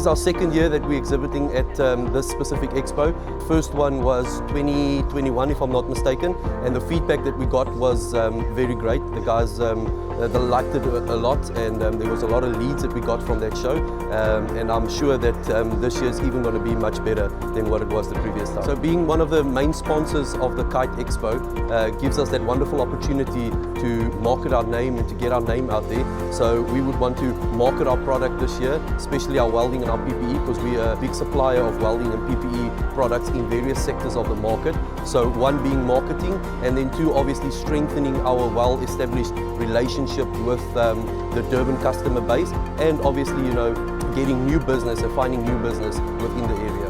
our second year that we're exhibiting at this specific expo. First one was 2021, if I'm not mistaken, and the feedback that we got was very great. The guys they liked it a lot, and there was a lot of leads that we got from that show, and I'm sure that this year is even going to be much better than what it was the previous time. So being one of the main sponsors of the KITE Expo gives us that wonderful opportunity to market our name and to get our name out there. So we would want to market our product this year, especially our welding and our PPE, because we are a big supplier of welding and PPE products in various sectors of the market. So one being marketing, and then two, obviously strengthening our well-established relationship with the Durban customer base, and obviously, getting new business and finding new business within the area.